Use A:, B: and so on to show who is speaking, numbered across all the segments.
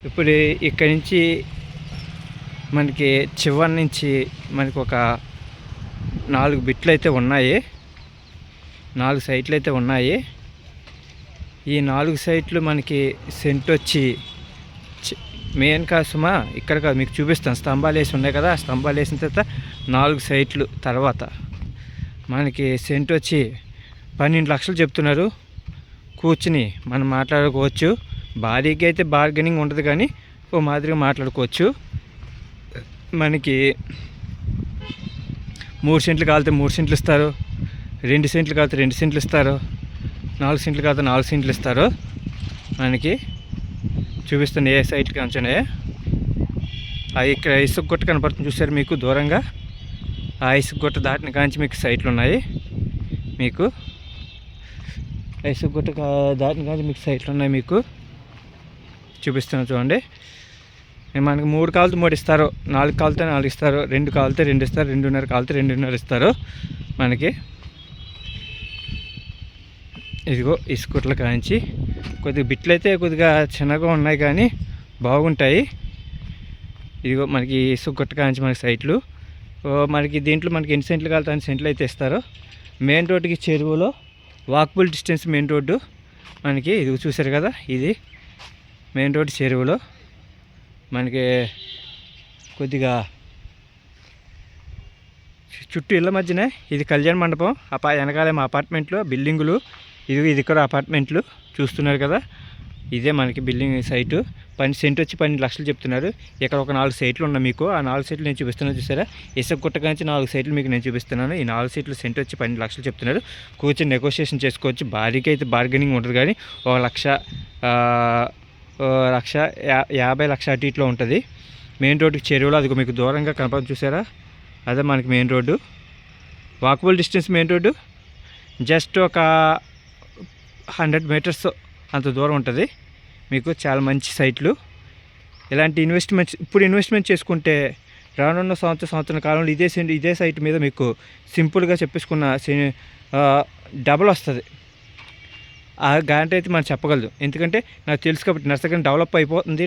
A: ఇప్పుడు ఇక్కడి నుంచి మనకి చివరి నుంచి మనకి ఒక 4 బిట్లు అయితే ఉన్నాయి, 4 సైట్లు అయితే ఉన్నాయి. ఈ 4 సైట్లు మనకి సెంట్ వచ్చి మెయిన్ కాసుమా ఇక్కడ కాదు, మీకు చూపిస్తాను. స్తంభాలు వేసి ఉన్నాయి కదా, ఆ స్తంభాలు వేసిన తర్వాత 4 సైట్లు తర్వాత మనకి సెంట్ వచ్చి 12 లక్షలు చెప్తున్నారు. కూర్చుని మనం మాట్లాడుకోవచ్చు. భారీగా అయితే బార్గెనింగ్ ఉండదు, కానీ ఓ మాదిరిగా మాట్లాడుకోవచ్చు. మనకి 3 సెంట్లు కాలితే 3 సెంట్లు ఇస్తారు, 2 సెంట్లు కాలితే 2 సెంట్లు ఇస్తారు, 4 సెంట్లు కాలితే 4 సెంట్లు ఇస్తారు. మనకి చూపిస్తుంది ఏ సైట్కి అంచనే. ఇక్కడ ఇసుక గుట్ట కనపడుతుంది చూసారు మీకు దూరంగా. ఆ ఇసుక గుట్ట దాటిన కాంచి మీకు సైట్లు ఉన్నాయి. మీకు ఇసుక గుట్ట దాటిన కాంచి మీకు సైట్లు ఉన్నాయి. మీకు చూపిస్తున్నాను చూడండి. మనకి 3 కాలితే 3 ఇస్తారు, 4 కాలితే 4 ఇస్తారు, 2 కాలితే 2 ఇస్తారు, 2.5 కాలితే 2.5 ఇస్తారు. మనకి ఇదిగో ఇసుకుట్ల కాంచి కొద్దిగా బిట్లు అయితే కొద్దిగా చిన్నగా ఉన్నాయి, కానీ బాగుంటాయి. ఇదిగో మనకి ఇసుక గుట్ట కాంచి మనకి సైట్లు. మనకి దీంట్లో మనకి ఎన్ని సెంట్లు కాలితే అన్ని సెంట్లు అయితే ఇస్తారు. మెయిన్ రోడ్డుకి చెరువులో వాకబుల్ డిస్టెన్స్ మెయిన్ రోడ్డు మనకి. ఇది చూసారు కదా, ఇది మెయిన్ రోడ్ చెరువులో మనకి కొద్దిగా చుట్టూ ఇళ్ళ మధ్యనే ఇది కళ్యాణ మండపం. వెనకాలేమో అపార్ట్మెంట్లు, బిల్డింగులు. ఇది కూడా అపార్ట్మెంట్లు చూస్తున్నారు కదా. ఇదే మనకి బిల్డింగ్ సైటు. సెంట్ వచ్చి 12 లక్షలు చెప్తున్నారు. ఇక్కడ ఒక 4 సైట్లు ఉన్నాయి మీకు. ఆ 4 సైట్లు నేను చూపిస్తున్నాను చూసారా. ఇసుక గుట్ట నుంచి 4 సైట్లు మీకు నేను చూపిస్తున్నాను. ఈ 4 సైట్లు సెంట్ వచ్చి 12 లక్షలు చెప్తున్నారు. కూర్చొని నెగోషియేషన్ చేసుకోవచ్చు. భారీగా అయితే బార్గెనింగ్ ఉంటుంది, కానీ 1,50,000 లక్ష అటు ఇట్లో ఉంటుంది. మెయిన్ రోడ్డుకి చెరువులో అది మీకు దూరంగా కనపడుతుంది చూసారా, అదే మనకి main road. Walkable distance main road just ఒక 100 మీటర్స్ అంత దూరం ఉంటుంది. మీకు చాలా మంచి సైట్లు. ఇలాంటి ఇప్పుడు ఇన్వెస్ట్మెంట్ చేసుకుంటే రానున్న సంవత్సరం కాలంలో ఇదే సైట్ మీద మీకు సింపుల్గా చెప్పేసుకున్న డబల్ వస్తుంది. ఆ గ్యారంటీ అయితే మనం చెప్పగలదు, ఎందుకంటే నాకు తెలుసు కాబట్టి. నర్సరీ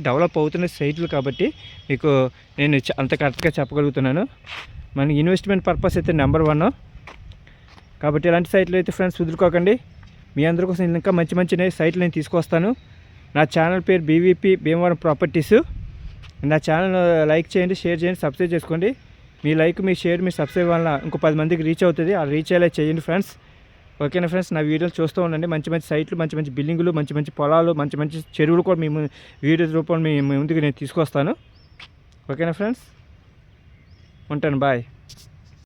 A: డెవలప్ అవుతున్న సైట్లు కాబట్టి మీకు నేను అంత కరెక్ట్గా చెప్పగలుగుతున్నాను. మనకి ఇన్వెస్ట్మెంట్ పర్పస్ అయితే నెంబర్ 1 కాబట్టి ఇలాంటి సైట్లు అయితే ఫ్రెండ్స్ వదులుకోకండి. మీ అందరి కోసం ఇంకా మంచి సైట్లు నేను తీసుకొస్తాను. నా ఛానల్ పేరు బీవీపీ భీమవరం ప్రాపర్టీస్. నా ఛానల్ లైక్ చేయండి, షేర్ చేయండి, సబ్స్క్రైబ్ చేసుకోండి. మీ లైక్, మీ షేర్, మీ సబ్స్క్రైబ్ వల్ల ఇంకో 10 మందికి రీచ్ అవుతుంది. ఆ రీచ్ అయ్యేలా చేయండి ఫ్రెండ్స్. ఓకేనా ఫ్రెండ్స్, నా వీడియోలు చూస్తూ ఉండండి. మంచి సైట్లు, మంచి బిల్డింగులు, మంచి పొలాలు, మంచి చెరువులు కూడా మేము వీడియో రూపంలో మీ ముందుకు నేను తీసుకొస్తాను. ఓకేనా ఫ్రెండ్స్, ఉంటాను, బాయ్.